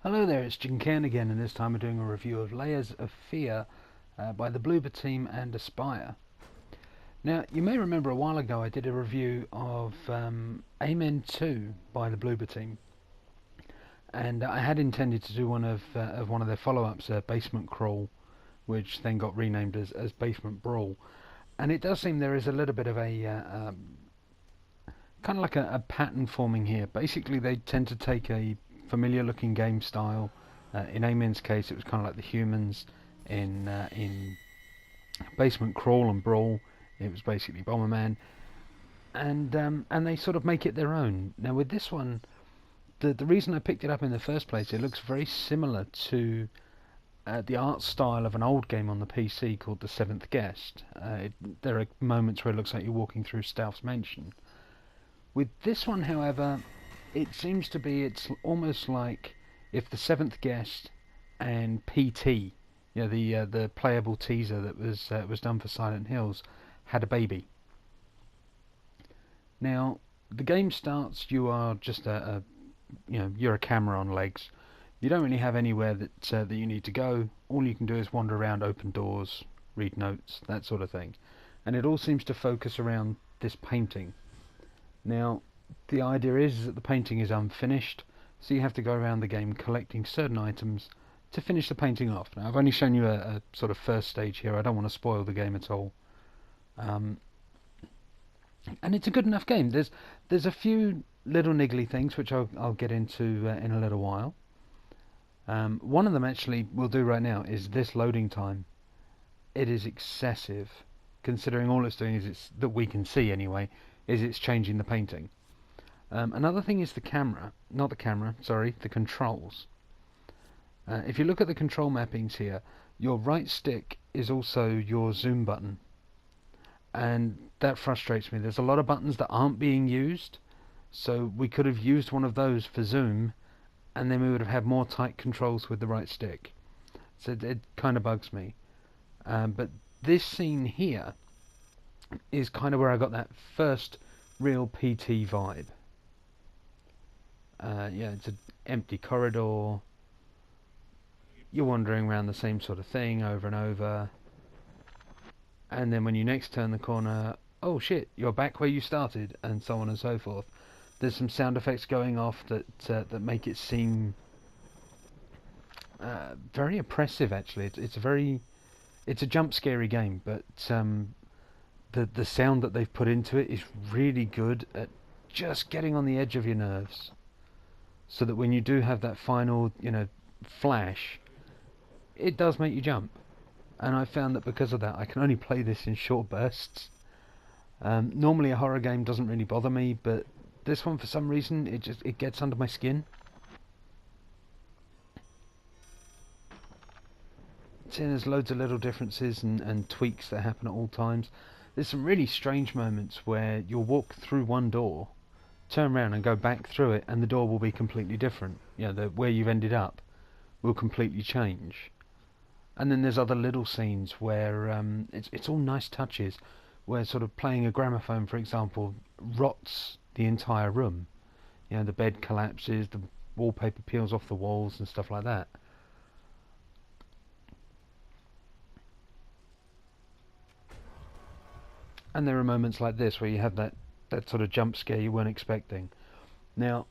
Hello there, it's Ken again, and this time we're doing a review of Layers of Fear by the Bloober Team and Aspyr. Now, you may remember a while ago I did a review of Amen 2 by the Bloober Team, and I had intended to do one of their follow-ups, Basement Crawl, which then got renamed as Basement Brawl. And it does seem there is a little bit of a kind of like a pattern forming here. Basically, they tend to take a familiar looking game style. In Amen's case, it was kind of like the humans. In Basement Crawl and Brawl, it was basically Bomberman, and they sort of make it their own. Now with this one, the reason I picked it up in the first place, it looks very similar to the art style of an old game on the PC called The Seventh Guest. There are moments where it looks like you're walking through Stealth's mansion. With this one, however, it seems to be, it's almost like if The Seventh Guest and PT, the playable teaser that was done for Silent Hills, had a baby. Now, the game starts, you are just you're a camera on legs. You don't really have anywhere that you need to go. All you can do is wander around, open doors, read notes, that sort of thing. And it all seems to focus around this painting. Now, the idea is that the painting is unfinished, so you have to go around the game collecting certain items to finish the painting off. Now, I've only shown you a sort of first stage here. I don't want to spoil the game at all. And it's a good enough game. There's a few little niggly things which I'll get into in a little while. One of them actually we'll do right now is this loading time. It is excessive, considering all it's doing is that we can see anyway, is it's changing the painting. Another thing is the controls. If you look at the control mappings here, your right stick is also your zoom button, and that frustrates me. There's a lot of buttons that aren't being used, so we could have used one of those for zoom, and then we would have had more tight controls with the right stick. So it kind of bugs me. But this scene here is kind of where I got that first real PT vibe. It's an empty corridor. You're wandering around the same sort of thing over and over. And then when you next turn the corner, oh shit, you're back where you started, and so on and so forth. There's some sound effects going off that make it seem very oppressive. Actually, it's a jump scary game, but the sound that they've put into it is really good at just getting on the edge of your nerves, so that when you do have that final flash, it does make you jump. And I found that because of that, I can only play this in short bursts. Normally a horror game doesn't really bother me, but this one, for some reason, it gets under my skin. See, there's loads of little differences and tweaks that happen at all times. There's some really strange moments where you'll walk through one door, turn around and go back through it, and the door will be completely different. Where you've ended up will completely change. And then there's other little scenes where it's all nice touches, where sort of playing a gramophone, for example, rots the entire room. The bed collapses, the wallpaper peels off the walls and stuff like that. And there are moments like this where you have that sort of jump scare you weren't expecting. Now,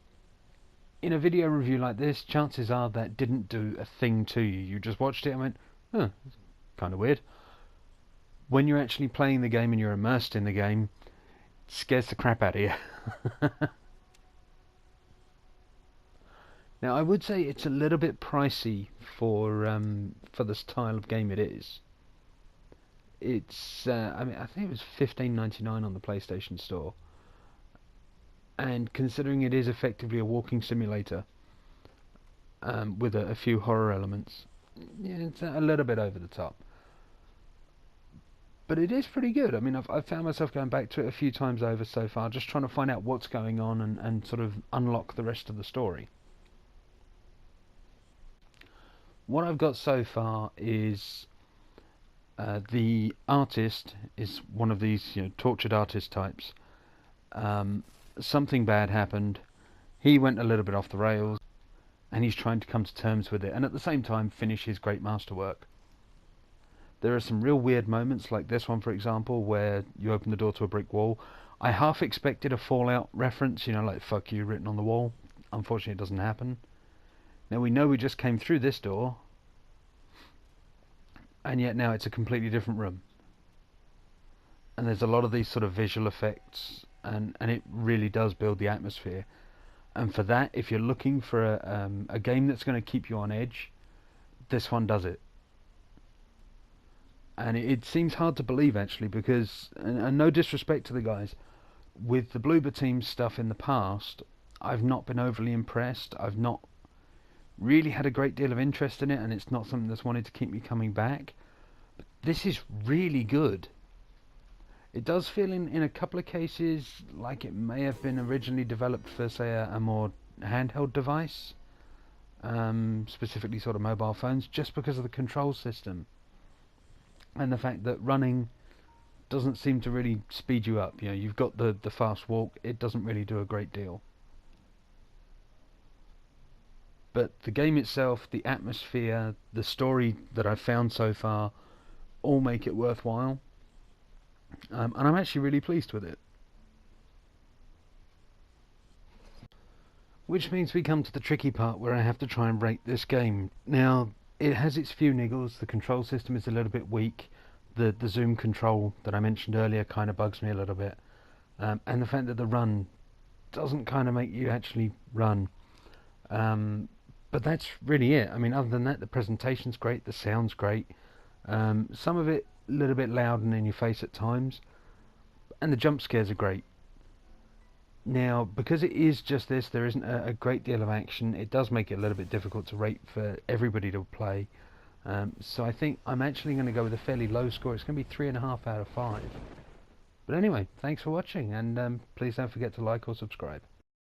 in a video review like this, chances are that didn't do a thing to you. You just watched it and went, huh, that's kind of weird. When you're actually playing the game and you're immersed in the game, it scares the crap out of you. Now, I would say it's a little bit pricey for the style of game it is. It's I think it was $15.99 on the PlayStation Store, and considering it is effectively a walking simulator with a few horror elements, it's a little bit over the top. But it is pretty good. I mean, I've found myself going back to it a few times over so far, just trying to find out what's going on and sort of unlock the rest of the story. What I've got so far is the artist is one of these tortured artist types. Something bad happened. He went a little bit off the rails, and he's trying to come to terms with it, and at the same time finish his great masterwork. There are some real weird moments, like this one, for example, where you open the door to a brick wall. I half expected a Fallout reference, you know, like "fuck you" written on the wall. Unfortunately, it doesn't happen. Now we know we just came through this door, and yet now it's a completely different room. And there's a lot of these sort of visual effects, and it really does build the atmosphere. And for that, if you're looking for a game that's going to keep you on edge, this one does it. And it seems hard to believe, actually, because, and no disrespect to the guys, with the Bloober Team stuff in the past, I've not been overly impressed. I've not really had a great deal of interest in it, and it's not something that's wanted to keep me coming back. But this is really good. It does feel in a couple of cases like it may have been originally developed for, say, a more handheld device, specifically sort of mobile phones, just because of the control system. And the fact that running doesn't seem to really speed you up. You know, you've got the fast walk, it doesn't really do a great deal. But the game itself, the atmosphere, the story that I've found so far, all make it worthwhile. And I'm actually really pleased with it. Which means we come to the tricky part where I have to try and rate this game. Now, it has its few niggles. The control system is a little bit weak. The zoom control that I mentioned earlier kind of bugs me a little bit. And the fact that the run doesn't kind of make you actually run. But that's really it. I mean, other than that, the presentation's great, the sound's great. Some of it a little bit loud and in your face at times. And the jump scares are great. Now, because it is just this, there isn't a great deal of action. It does make it a little bit difficult to rate for everybody to play. So I think I'm actually going to go with a fairly low score. It's going to be 3.5 out of 5. But anyway, thanks for watching, and please don't forget to like or subscribe.